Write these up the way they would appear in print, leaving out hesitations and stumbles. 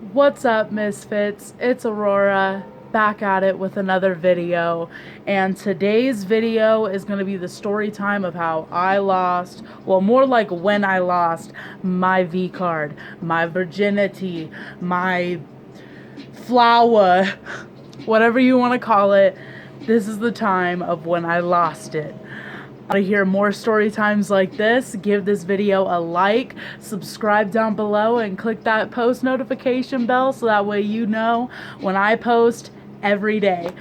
What's up, Misfits? It's Aurora, back at it with another video. And today's video is going to be the story time of how I lost, well, more like when I lost my V-card, my virginity, my flower, whatever you want to call it. This is the time of when I lost it. To hear more story times like this, give this video a like, subscribe down below, and click that post notification bell so that way you know when I post every day.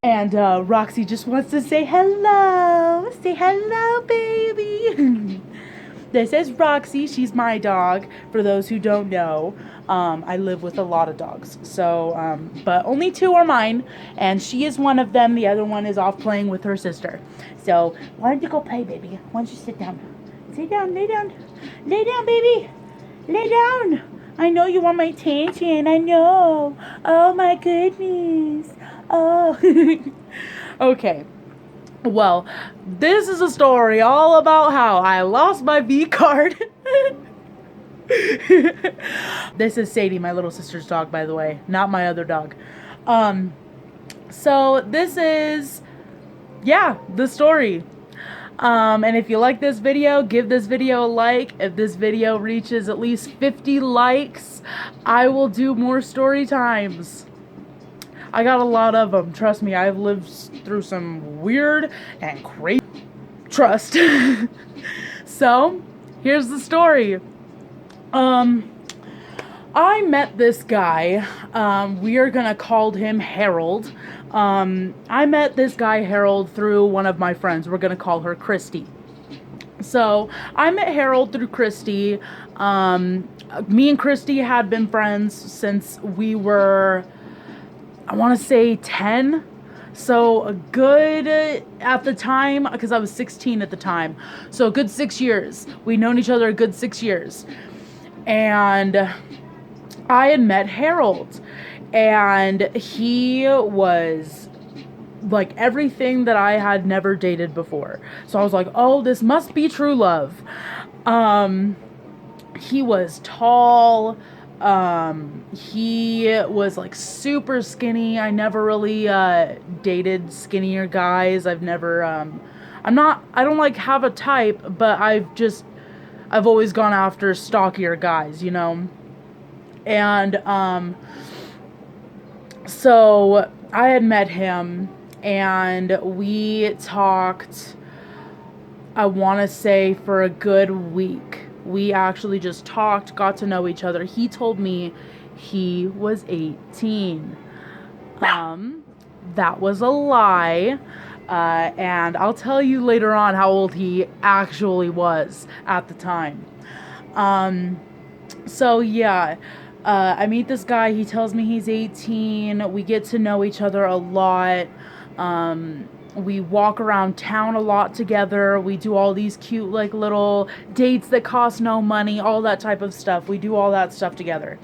And Roxy just wants to say hello. Say hello, baby. This is Roxy. She's my dog. For those who don't know, I live with a lot of dogs. So, but only two are mine, and she is one of them. The other one is off playing with her sister. So, why don't you go play, baby? Why don't you sit down? Sit down, lay down. Lay down, baby. Lay down. I know you want my attention. I know. Oh, my goodness. Oh. Okay. Well, this is a story all about how I lost my V-card. This is Sadie, my little sister's dog, by the way, not my other dog. So this is, yeah, the story. And if you like this video, give this video a like. If this video reaches at least 50 likes, I will do more story times. I got a lot of them. Trust me, I've lived through some weird and crazy. Trust. So, here's the story. I met this guy. We are gonna call him Harold. I met this guy Harold through one of my friends. We're gonna call her Christy. So, I met Harold through Christy. Me and Christy had been friends since we were, I want to say 10. So a good, at the time, because I was 16 at the time. So a good 6 years. We'd known each other a good 6 years. And I had met Harold. And he was like everything that I had never dated before. So I was like, oh, this must be true love. He was tall. He was like super skinny. I never really dated skinnier guys. I've never I don't like have a type, but I've always gone after stockier guys, you know. And so I had met him and we talked, I want to say, for a good week. We actually just talked, got to know each other. He told me he was 18. That was a lie. And I'll tell you later on how old he actually was at the time. So yeah, I meet this guy. He tells me he's 18. We get to know each other a lot. We walk around town a lot together. We do all these cute, like, little dates that cost no money, all that type of stuff. We do all that stuff together.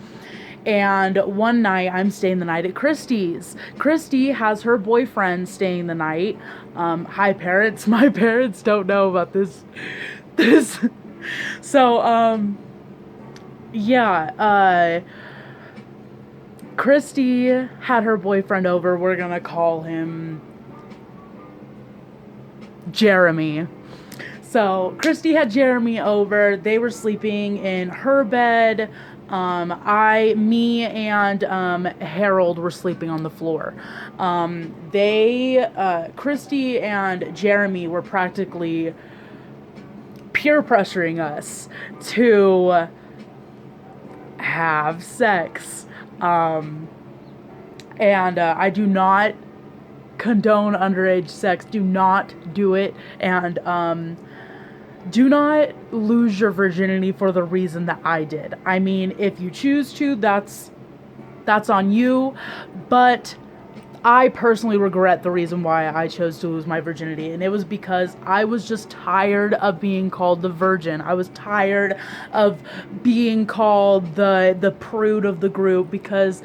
And one night, I'm staying the night at Christie's. Christy has her boyfriend staying the night. Hi, parents. My parents don't know about this. So, yeah, Christy had her boyfriend over. We're gonna call him Jeremy. So Christy had Jeremy over. They were sleeping in her bed. Me and Harold were sleeping on the floor. Christy and Jeremy were practically peer pressuring us to have sex. And I do not condone underage sex. Do not do it. And do not lose your virginity for the reason that I did. I mean, if you choose to, that's on you, but I personally regret the reason why I chose to lose my virginity, and it was because I was just tired of being called the virgin. I was tired of being called the prude of the group, because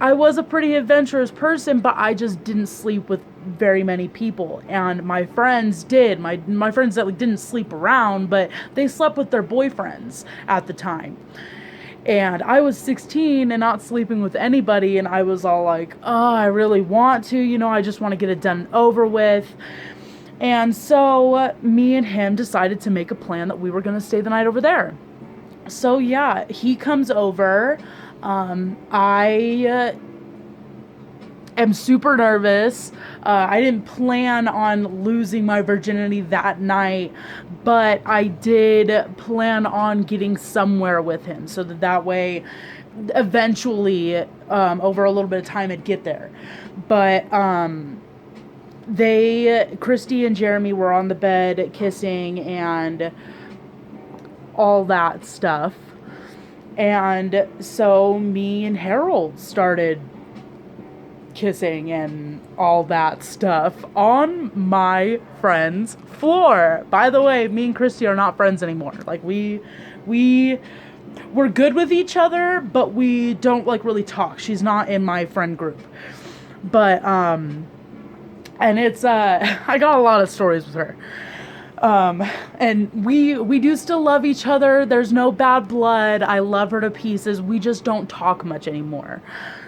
I was a pretty adventurous person, but I just didn't sleep with very many people, and my friends did. My friends that didn't sleep around, but they slept with their boyfriends at the time. And I was 16 and not sleeping with anybody, and I was all like, oh, I really want to, I just want to get it done and over with. And so me and him decided to make a plan that we were going to stay the night over there. So yeah, he comes over. I am super nervous. I didn't plan on losing my virginity that night, but I did plan on getting somewhere with him, so that way, eventually, over a little bit of time, I'd get there. But Christy and Jeremy were on the bed kissing and all that stuff. And so me and Harold started kissing and all that stuff on my friend's floor. By the way, me and Christy are not friends anymore. Like, we're good with each other, but we don't really talk. She's not in my friend group. But and it's I got a lot of stories with her. And we do still love each other. There's no bad blood. I love her to pieces. We just don't talk much anymore.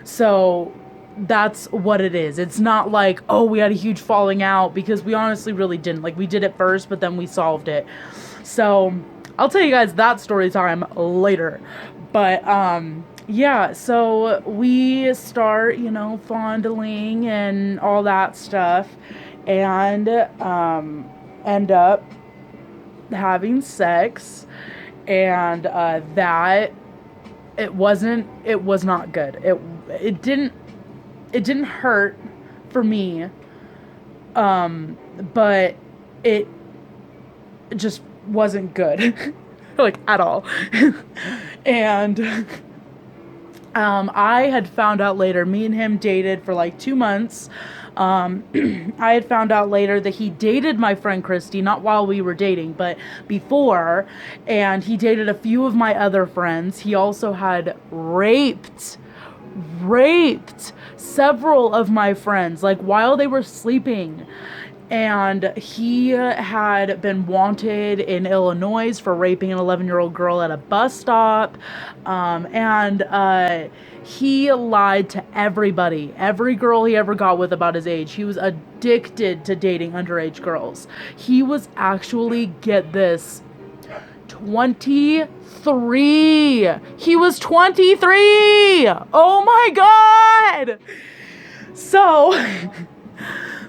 So that's what it is. It's not like, oh, we had a huge falling out, because we honestly really didn't. We did it first, but then we solved it. So I'll tell you guys that story time later. But yeah, so we start, fondling and all that stuff, and end up having sex, and that it was not good. It didn't hurt for me, but it just wasn't good, at all. And I had found out later, me and him dated for 2 months. I had found out later that he dated my friend Christy, not while we were dating, but before, and he dated a few of my other friends. He also had raped several of my friends, while they were sleeping. And he had been wanted in Illinois for raping an 11-year-old girl at a bus stop. And he lied to everybody, every girl he ever got with, about his age. He was addicted to dating underage girls. He was actually, get this, 23. He was 23. Oh my God. So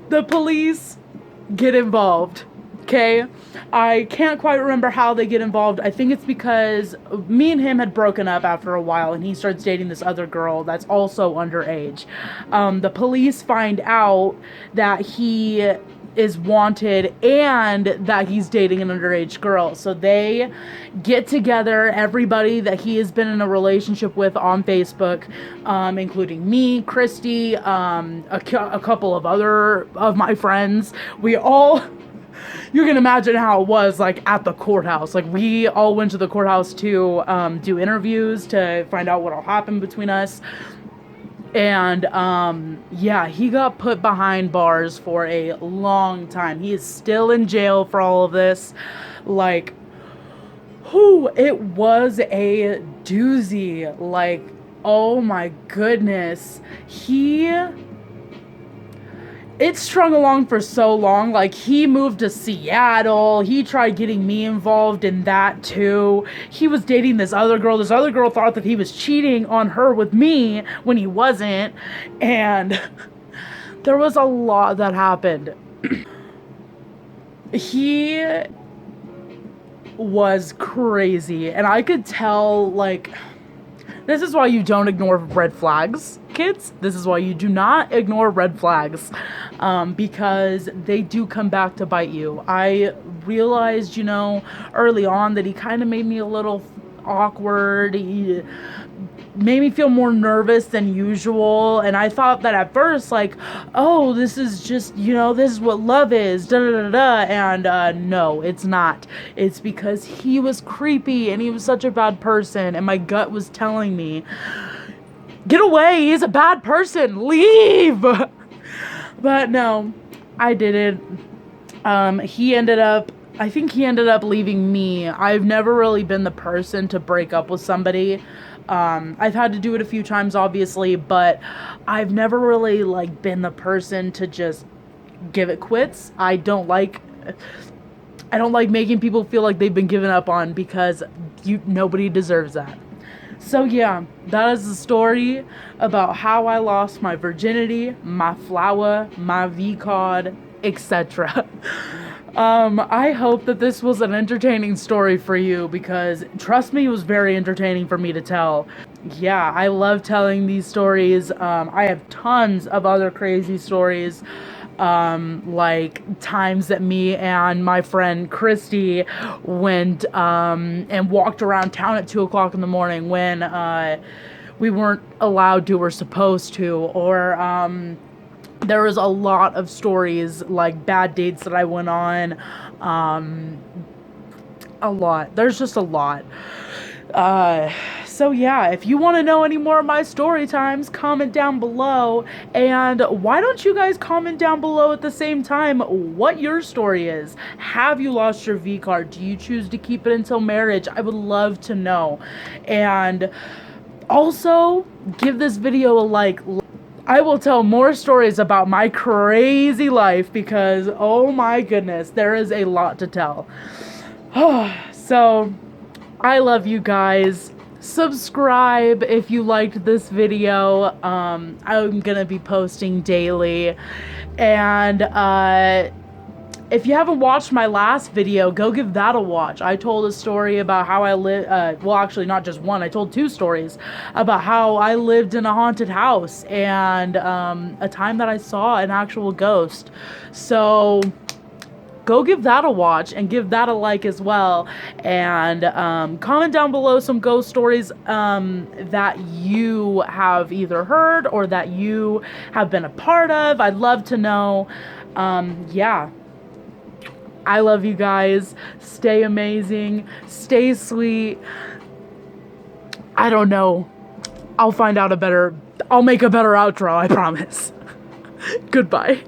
the police get involved. Okay. I can't quite remember how they get involved. I think it's because me and him had broken up after a while, and he starts dating this other girl that's also underage. The police find out that he is wanted and that he's dating an underage girl. So they get together everybody that he has been in a relationship with on Facebook, including me, Christy, a couple of other of my friends. We all... You can imagine how it was at the courthouse. We all went to the courthouse to do interviews to find out what all happened between us. And yeah, he got put behind bars for a long time. He is still in jail for all of this. It was a doozy. Oh my goodness. It strung along for so long. He moved to Seattle. He tried getting me involved in that too. He was dating this other girl. This other girl thought that he was cheating on her with me when he wasn't. And there was a lot that happened. He was crazy. And I could tell, this is why you don't ignore red flags, kids. This is why you do not ignore red flags, because they do come back to bite you. I realized, early on that he kind of made me a little awkward. made me feel more nervous than usual. And I thought that at first, like, oh, this is just, this is what love is, da da da da. And no, it's not. It's because he was creepy and he was such a bad person. And my gut was telling me, get away, he's a bad person, leave. But no, I didn't. I think he ended up leaving me. I've never really been the person to break up with somebody. I've had to do it a few times, obviously, but I've never really, like, been the person to just give it quits. I don't like making people feel like they've been given up on, because nobody deserves that. So yeah, that is the story about how I lost my virginity, my flower, my Vcard, etc. I hope that this was an entertaining story for you, because trust me, it was very entertaining for me to tell. Yeah, I love telling these stories. I have tons of other crazy stories, like times that me and my friend Christy went and walked around town at 2 o'clock in the morning when we weren't allowed to or supposed to, or there was a lot of stories, like bad dates that I went on. A lot. There's just a lot. So yeah, if you want to know any more of my story times, comment down below. And why don't you guys comment down below at the same time what your story is? Have you lost your V card? Do you choose to keep it until marriage? I would love to know. And also, give this video a like. I will tell more stories about my crazy life, because oh my goodness, there is a lot to tell. So, I love you guys. Subscribe if you liked this video. I'm gonna be posting daily. And if you haven't watched my last video, go give that a watch. I told a story about how I lived, well, actually not just one, I told 2 stories about how I lived in a haunted house, and a time that I saw an actual ghost. So go give that a watch and give that a like as well. And comment down below some ghost stories that you have either heard or that you have been a part of. I'd love to know. Yeah. I love you guys. Stay amazing. Stay sweet. I don't know. I'll make a better outro, I promise. Goodbye.